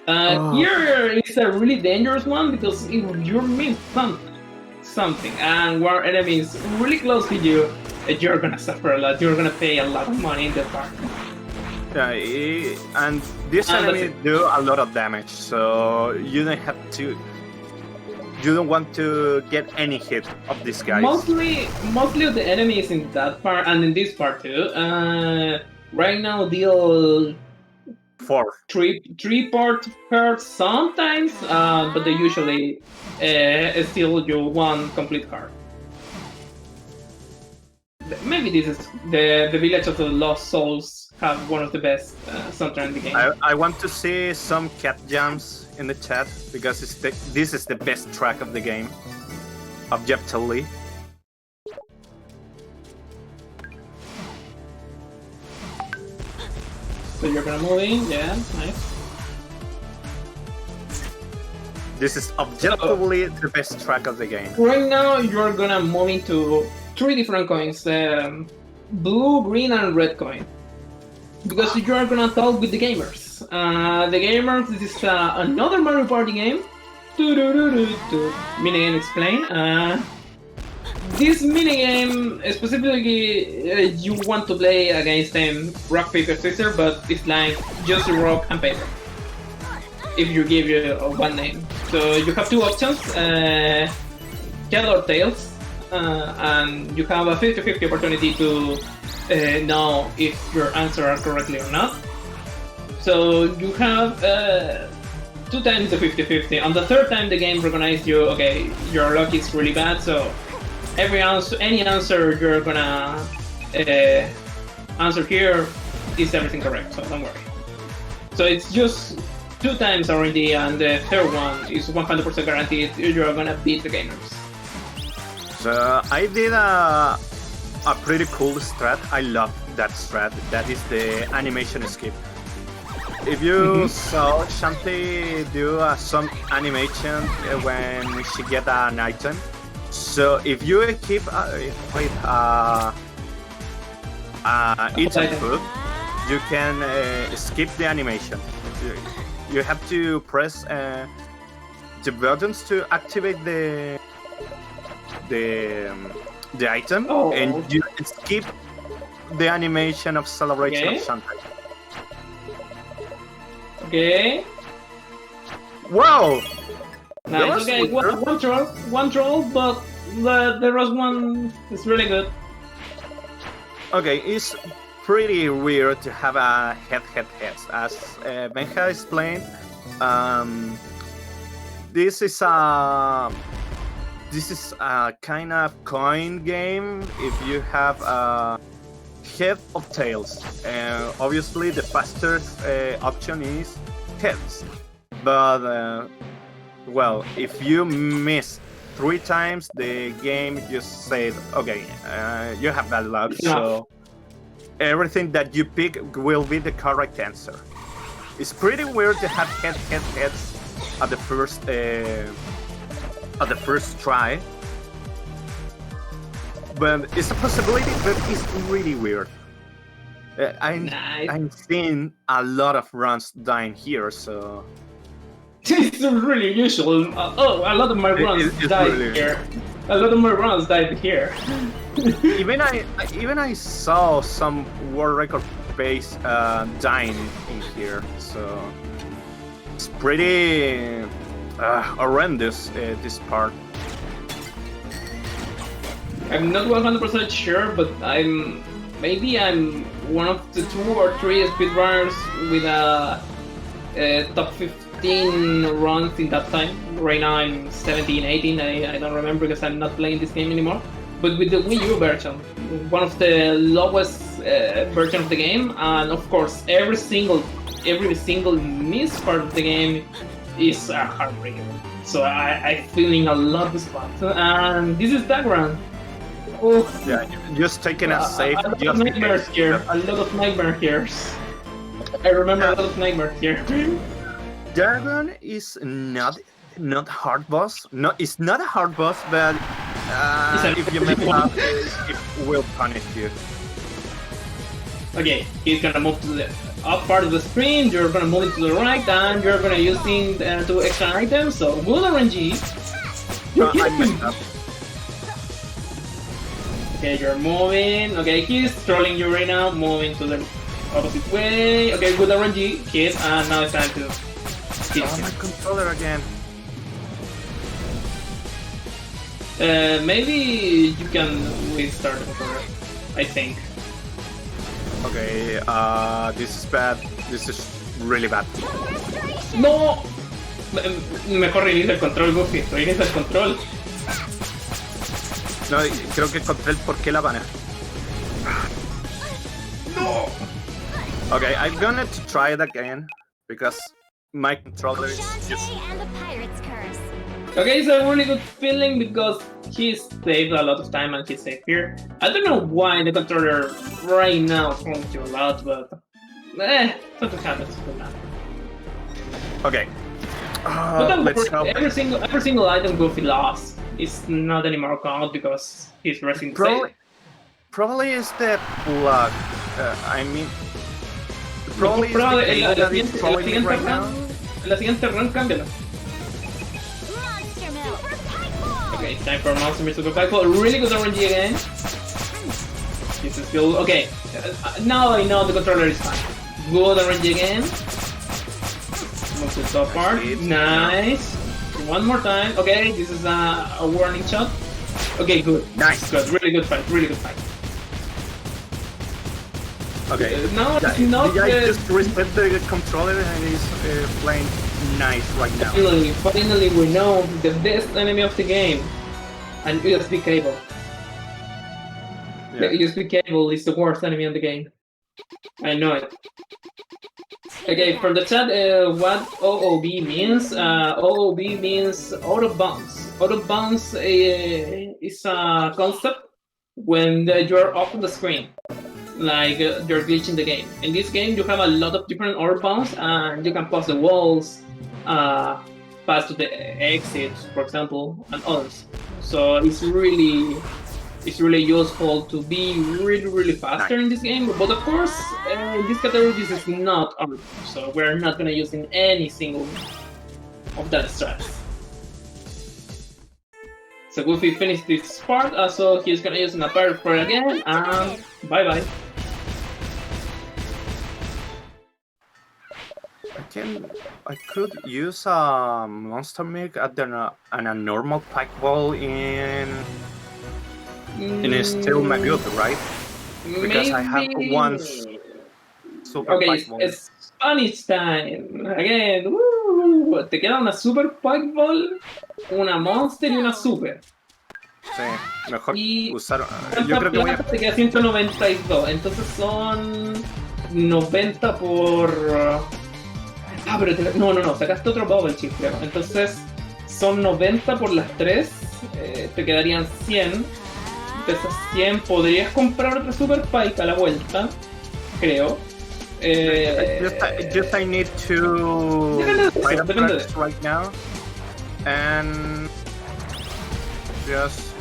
Here is a really dangerous one because if you miss something and one enemy is really close to you, you're gonna suffer a lot. You're gonna pay a lot of money in the part. Yeah, and this enemy do a lot of damage, so you don't want to get any hit of this guy. Mostly of the enemies in that part and in this part too. Right now deal 3 part cards sometimes, but they usually steal you 1 complete card. Maybe this is the Village of the Lost Souls have one of the best soundtrack in the game. I want to see some cat jams in the chat because this is the best track of the game, objectively. So you're gonna move in, yeah, nice. This is objectively the best track of the game. Right now, you're gonna move into 3 different coins: blue, green, and red coin. Because you're gonna talk with the gamers. The gamers, this is another Mario Party game. Minigame explain. This minigame, specifically, you want to play against them rock, paper, scissors, but it's like just rock and paper. If you give you one name. So you have 2 options, head or tails, and you have a 50-50 opportunity to know if your answers are correctly or not. So you have 2 times the 50-50. On the 3rd time the game recognizes you, okay, your luck is really bad, so any answer you're gonna answer here is everything correct, so don't worry. So it's just 2 times already, and the 3rd one is 100% guaranteed you're gonna beat the gamers. So I did a pretty cool strat. I love that strat. That is the animation skip. If you saw Shantae do some animation when she get an item, so if you keep eating food, you can skip the animation. You have to press the buttons to activate the item, and you skip the animation of celebration of Shantae. Okay. Wow! Nice. Okay, one troll, but the rest one is really good. Okay, it's pretty weird to have a head. As Benja explained, this is a kind of coin game. If you have a head or tails, obviously the fastest option is heads. But well, if you miss 3 times, the game just said, okay, you have bad luck. So everything that you pick will be the correct answer. It's pretty weird to have heads at the first try, but it's a possibility, but it's really weird. I'm seeing a lot of runs dying here, so it's really usual. A lot of my runs died really here. A lot of my runs died here. even I saw some world record pace dying in here, so it's pretty horrendous, this part. I'm not 100% sure, but I'm one of the 2 or 3 speedrunners with a top 15 runs in that time. Right now I'm 17, 18, I don't remember because I'm not playing this game anymore. But with the Wii U version, one of the lowest version of the game, and of course every single missed part of the game is a heartbreaker. So I'm feeling a lot of spot. And this is background. Oh, yeah, just taking a save. A lot of nightmares here. A lot of nightmare here. I remember a lot of nightmares here. Dragon is not hard boss. No, it's not a hard boss, but if you mess up, it will punish you. Okay, he's gonna move to the up part of the screen. You're gonna move it to the right, and you're gonna use 2 extra items. So good RNG. I messed up. Okay, you're moving. Okay, he's trolling you right now, moving to the opposite way. Okay, good RNG, hit, and now it's time to hit. Oh, my controller again. Maybe you can restart the controller, I think. Okay, this is bad. This is really bad. ¡No! Mejor reinicia el control, Goofi. Reinicia el control. No, creo que encontré el por qué la banea. No! Okay, I'm gonna try it again because my controller is just. And the pirate's curse. Okay, it's a really good feeling because he saved a lot of time and he's safe here. I don't know why the controller right now is going to a lot, but something happens with that. Okay, But don't Let's worry, hope. every single item Goofy lost is not anymore count because he's resting to save. Probably is the plug. I mean, probably is the Probably cable that is en la trolling me siguiente right now. run, en la siguiente run, cámbiala. Monster Milk. Super Pike Ball. Okay, time for Monster Meat Super Pike Ball. Really good RNG again. This is good. Okay, now I know the controller is fine. Good RNG again. Move to the top part. Nice. One more time. Okay, this is a warning shot. Okay, good. Nice. Good. Really good fight. Really good fight. Okay. No, it's Yeah, not. I just reset the controller and he's playing nice right now. Finally, we know the best enemy of the game, an USB cable. Yeah. The USB cable is the worst enemy in the game. I know it. Okay, for the chat, what OoB means? OoB means out of bounds. Out of bounds is a concept when you're off the screen, like you're glitching the game. In this game, you have a lot of different out of bounds, and you can pass the walls, pass to the exits, for example, and others. So it's really useful to be really faster in this game. But of course, in this category, this is not our, so we're not gonna use in any single of that strats. So Goofy finished this part, so he's gonna use an apart for again, and bye bye. I could use a monster milk and a normal pike ball in a still my build, right? Because I have one super Okay, pike ball. it's Spanish time. Again, woo! Te queda una super pike ball, una monster y una super. Sí, mejor Y usar. Yo creo que voy a. Te queda 192, entonces son 90 por... pero no, sacaste otro bubble chip, creo. Entonces son 90 por las 3, te quedarían 100. De esas 100 podrías comprar otro super pike a la vuelta, creo. Just I need to fight up tracks right now, and just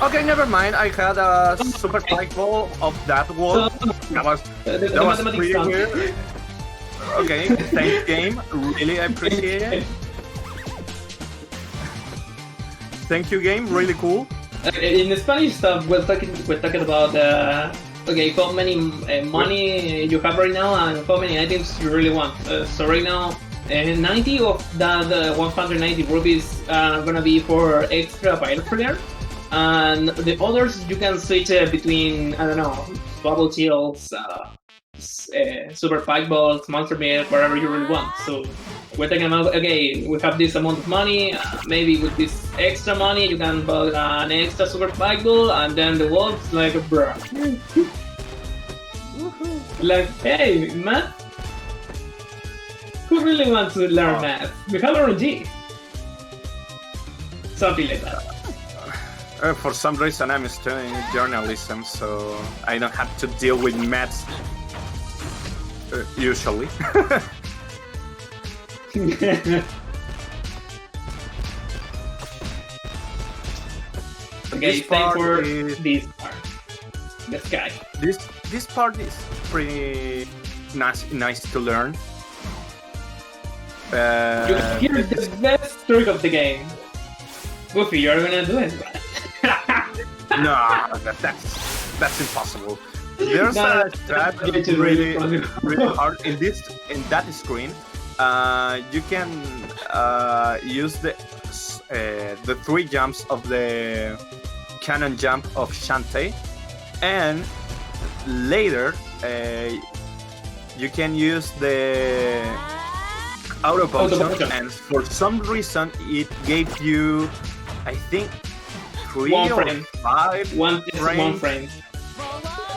okay. Never mind. I had a super pike ball of that wall. That was pretty weird. Okay, thanks game. Really appreciate it. Thank you, game. Really cool. In Spanish stuff, we're talking about okay, how many money you have right now and how many items you really want. So right now, 90 of that 190 rupees are gonna be for extra pilot player, and the others you can switch between, I don't know, bubble shields, super pike balls, monster milk, whatever you really want. So we're talking about, okay, we have this amount of money, maybe with this extra money you can buy an extra super pike ball, and then the wolves like, bruh. Like, hey, math? Who really wants to learn math? We have RNG. Something like that. For some reason, I'm studying journalism, so I don't have to deal with maths usually. Okay, time for this part. This guy. This part is pretty nice to learn. You hear the best trick of the game. Goofy, you're gonna do it. No, that's impossible. There's a strat that's really hard in that screen. You can use the 3 jumps of the cannon jump of Shantae, and later you can use the auto potion, and for some reason it gave you, I think, 3 1 or frame. 5 1 frame.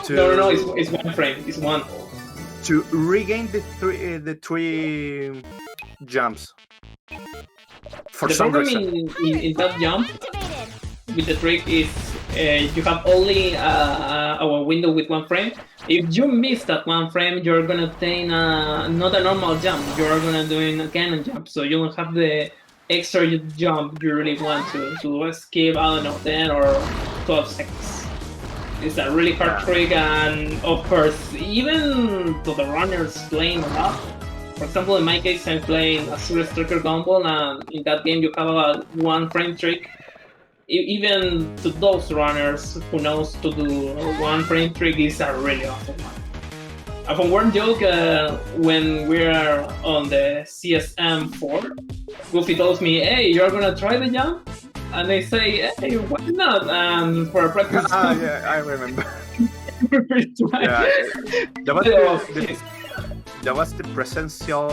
to, No, it's 1 frame. It's 1. To regain the three jumps. For The some problem reason. in that jump with the trick is you have only a window with one frame. If you miss that one frame, you're gonna obtain not a normal jump. You're gonna do a cannon jump, so you don't have the extra jump you really want to escape. I don't know, 10 or 12 seconds. It's a really hard trick, and of course, even to the runners playing a lot. For example, in my case, I'm playing a Serious Striker Gumball, and in that game, you have a one frame trick. Even to those runners who knows to do one frame trick is a really awesome one. A fun word joke, when we're on the CSM 4, Goofi tells me, hey, you're gonna try the jump? And I say, hey, why not? And for a practice... yeah, I remember. Yeah. That was the presential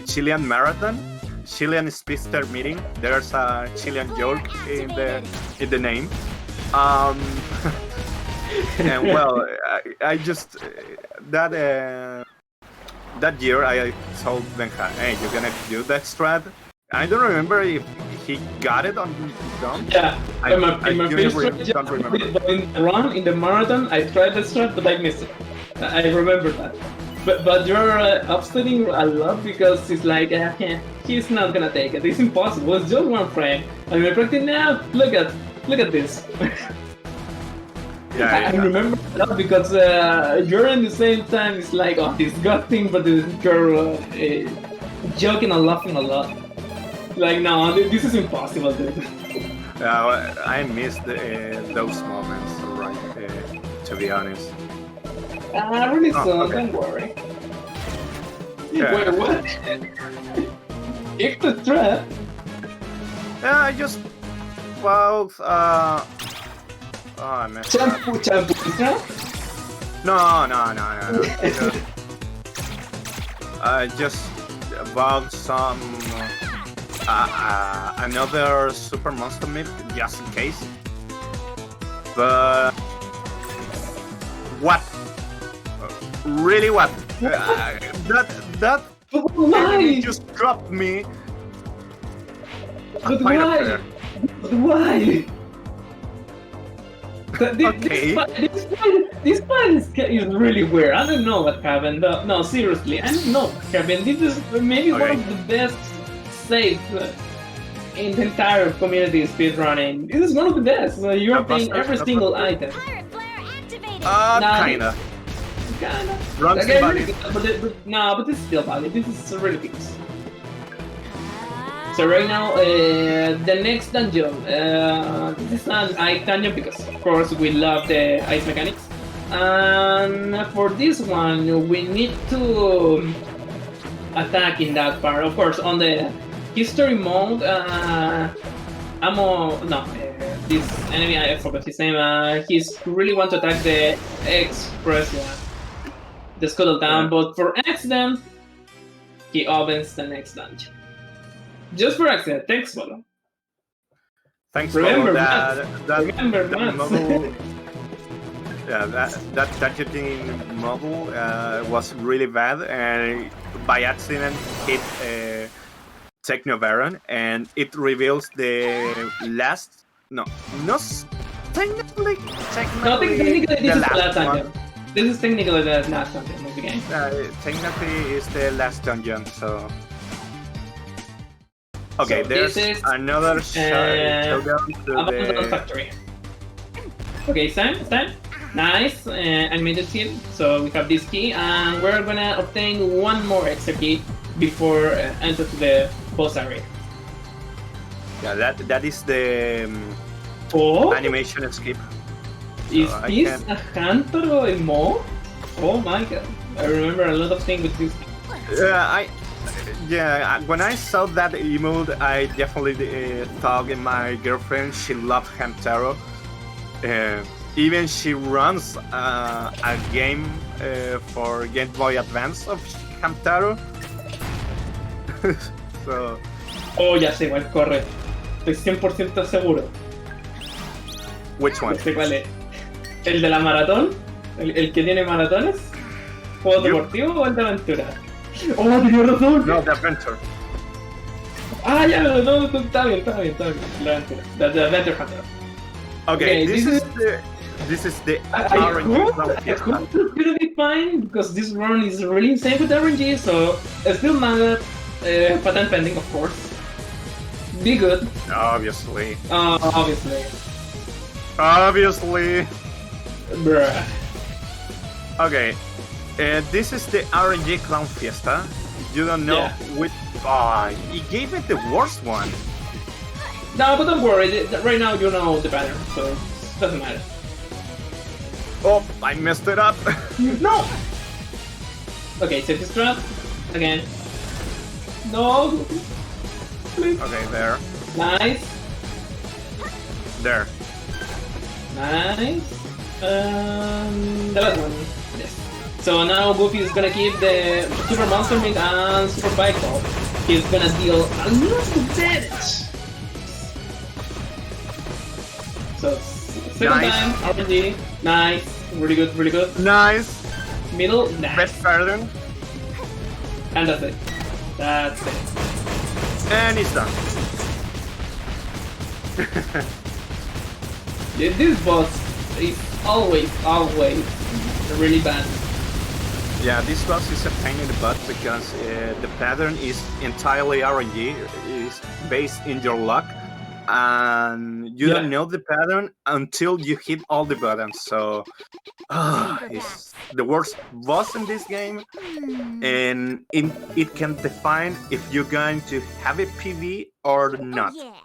Chilean marathon. Chilean speedster meeting. There's a Chilean joke in the name. And well, I just that year I told Benja, hey, you're gonna do that strat. I don't remember if he got it on done. Yeah, in my first don't remember. In the run in the marathon, I tried the strat, but I missed it. I remember that. But you're upsetting a lot because it's like he's not gonna take it. It's impossible. It's just one frame. And we're practicing now. Look at this. Yeah, I remember that because you're in the same time. It's like disgusting, but you're joking and laughing a lot. Like no, this is impossible, dude. I missed those moments, right? To be honest. Really soon, don't worry. Yeah. Wait, what? Extra threat? Yeah, I just... Well, oh, man. Shampoo threat? No. Just bought some... another Super Monster Meat, just in case. But... What? Really what? That Why? just dropped me. But why? But why? Okay. This fight is really weird. I don't know what happened. No, seriously, I don't know what happened. This is maybe one of the best saves in the entire community speedrunning. This is one of the best. You're playing every single item. Kinda. Runs okay, valid. But this is still valid. This is really good. So right now, the next dungeon. This is an ice dungeon because, of course, we love the ice mechanics. And for this one, we need to attack in that part. Of course, on the history mode, this enemy, I forgot his name, he's really want to attack the Express, the Scuttle Down, but for accident, he opens the next dungeon. Just for accident, thanks, Bolo. Thanks Remember for that model. Yeah, that targeting model was really bad, and by accident hit Techno Baron, and it reveals the last. No, not technically. Technically, this is the last dungeon. This is technically the last dungeon of the game. Technically, it's the last dungeon, so. Okay, So there's this is, another showdown to the factory. Okay, it's time. Nice, animated team. So we have this key, and we're gonna obtain one more extra key before enter to the boss area. Yeah, that is the animation skip. Is So this a hunter or a mole? Oh my god! I remember a lot of things with this. When I saw that emote, I definitely thought in my girlfriend. She loved Hamtaro. Even she runs a game for Game Boy Advance of Hamtaro. So. Oh, ya sé cuál corre. Estoy 100% seguro. Which one? No sé cuál es. ¿El de la maratón? ¿El que tiene maratones? ¿Juego deportivo o el de aventura? ¡Oh, tenía razón! No, The Adventure. Ah, ya, no, está bien. La aventura. The Adventure Hunter. Okay, Okay, this this is the I RNG hope it's fiesta. gonna be fine because this run is really insane with RNG, so still mad, patent pending, of course. Be good, Obviously. obviously. Obviously. Bruh. Okay, this is the RNG Clown Fiesta. You don't know Yeah. which. He gave it the worst one. No, but don't worry, right now you know the pattern, so it doesn't matter. Oh, I messed it up. No! Okay, safety strap. Again. No! Please. Okay, there. Nice. There. Nice. The last one. Yes. So now Goofi is gonna keep the Super Monster Meat and Super Bike Ball. He's gonna deal a lot of damage. So, second Nice. time, RNG. Nice. Really good, really good. Nice. Middle, nice. Best pattern. And that's it. That's it. And it's done. Yeah, this boss is always really bad. Yeah, this boss is a pain in the butt because the pattern is entirely RNG. It's based in your luck, and you don't know the pattern until you hit all the buttons. So, it's the worst boss in this game, and it can define if you're going to have a PV or not. Oh, yeah.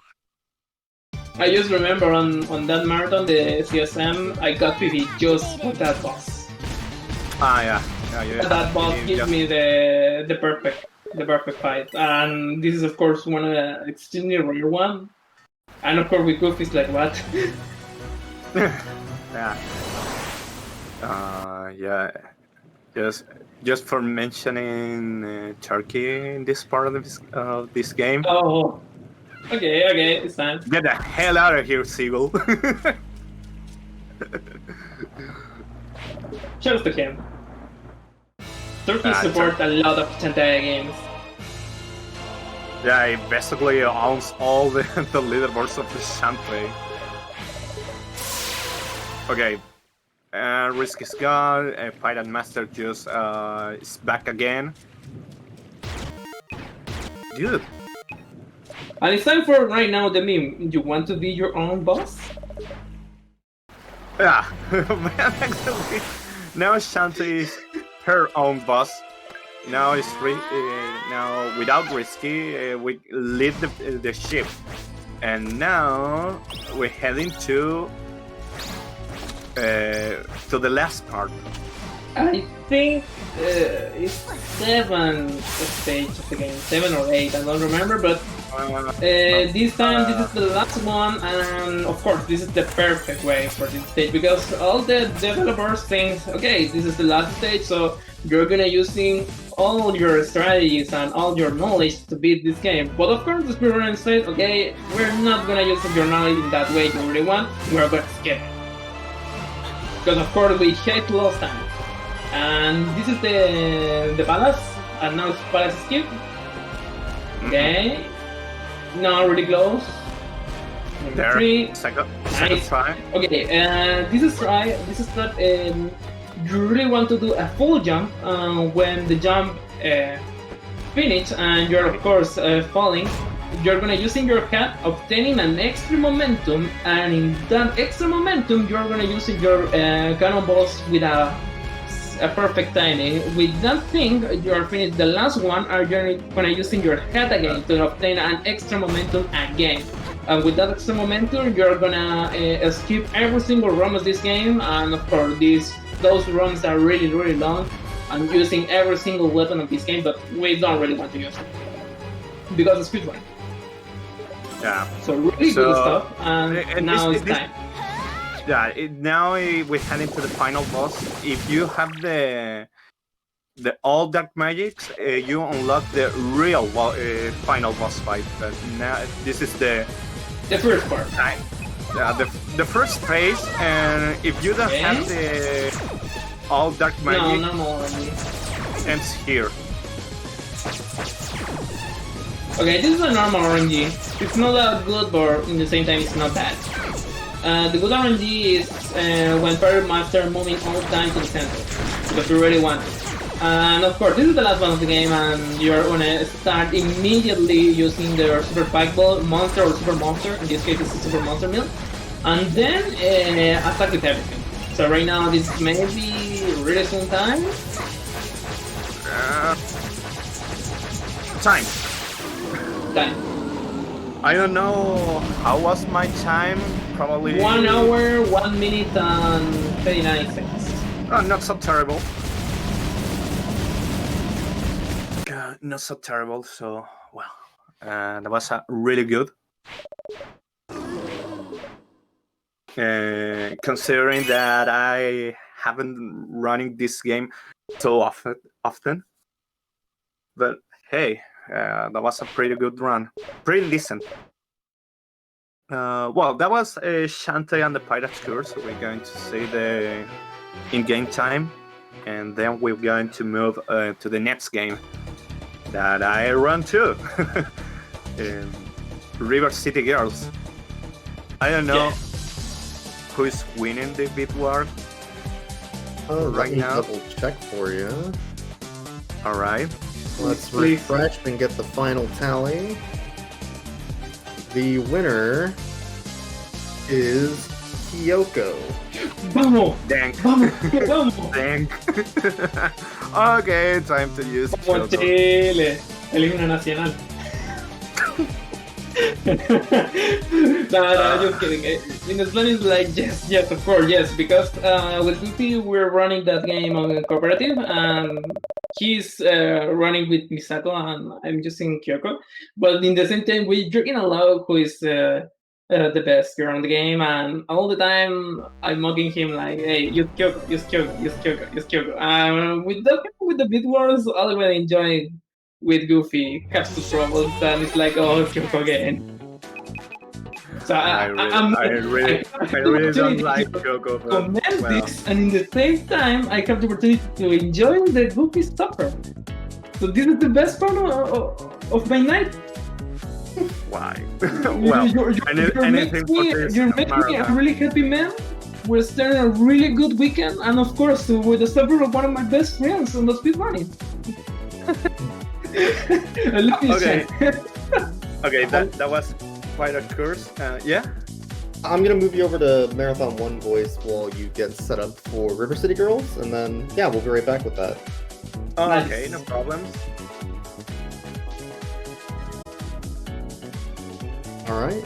I just remember on that marathon, the CSM, I got PV just for that boss. Yeah. That boss gives me the perfect fight, and this is of course one of the extremely rare one. And of course with Goof is like what? Yeah. Yeah. Just for mentioning Turkey in this part of this game. Oh, okay, it's time. Get the hell out of here, Seagull. Cheers to him. Turkey support a lot of Shantae games. Yeah, he basically owns all the leaderboards of the Shantae. Okay. Risk is gone. Pirate Master just is back again. Dude. And it's time for right now the meme. You want to be your own boss? Yeah. Actually, now Shantae is her own boss. Now it's now without Risky, we lead the ship, and now we're heading to the last part. I think it's 7th stage of the game, 7 or 8, I don't remember, but this time this is the last one, and of course this is the perfect way for this stage because all the developers think, okay, this is the last stage, so you're gonna using all your strategies and all your knowledge to beat this game. But of course the speedrunner said, okay, we're not gonna use your knowledge in that way you really want, we're gonna skip it. Because of course we hate lost time. And this is the palace, and now it's palace skip. Okay. Now really close. Number There, 3. second Nice. try. Okay, this is that you really want to do a full jump when the jump finish and you're of course falling. You're gonna using your hat obtaining an extra momentum, and in that extra momentum you're gonna use your cannonballs with a perfect timing. With that thing, you're finished the last one, and you're gonna using your head again to obtain an extra momentum again. And with that extra momentum, you're gonna skip every single run of this game, and of course, those runs are really long. And using every single weapon of this game, but we don't really want to use it because it's speedrun. Yeah. So really good stuff, and now it's time. Yeah, now we're heading to the final boss. If you have the all dark magics, you unlock the real final boss fight. But now this is the first part. The first phase, and if you don't have the all dark magic, no more. ends here. Okay, this is a normal RNG. It's not that good, but in the same time, it's not bad. The good RNG is when Pirate Master moving all the time to the center, because you really want it. And of course, this is the last one of the game, and you're gonna start immediately using the Super Pikeable Monster or Super Monster. In this case, it's a Super Monster Mill, and then attack with everything. So right now, this may be really soon time. Time. Time. I don't know how was my time. Probably 1 hour, 1 minute, and 39 seconds. Oh, not so terrible. Not so terrible. So well, that was really good. Considering that I haven't running this game so often. But hey, that was a pretty good run. Pretty decent. Well, that was Shantae and the Pirate's Curse. We're going to see the in-game time, and then we're going to move to the next game that I run too. River City Girls. I don't know who is winning the bid war right now. Double check for you. All right. Let's refresh and get the final tally. The winner is Kyoko. Vamos! Dang. Vamos! Vamos! Dang. Okay, time to use Como Kyoko. Chile, el himno nacional. No, just kidding. In Spanish, like, yes, of course, yes, because with Goofi, we're running that game on cooperative, and he's running with Misako, and I'm using Kyoko. But in the same time, we're drinking a lot who is the best girl in the game, and all the time I'm mocking him like, hey, use Kyoko, use Kyoko, use Kyoko, use Kyoko. With the bid wars, I always enjoy with Goofi, has two troubles, and it's like, oh, Kyoko again. So I really don't like Kyoko. Comment this, and in the same time, I have the opportunity to enjoy the Goofi supper. So this is the best part of my night. Why? Well, you're anything for this making me a really happy man. We're starting a really good weekend, and of course, with the supper of one of my best friends on the speedrunning. Okay, that was quite a curse. Yeah. I'm gonna move you over to Marathon 1 voice while you get set up for River City Girls, and then yeah, we'll be right back with that. Nice. Okay, no problems. All right.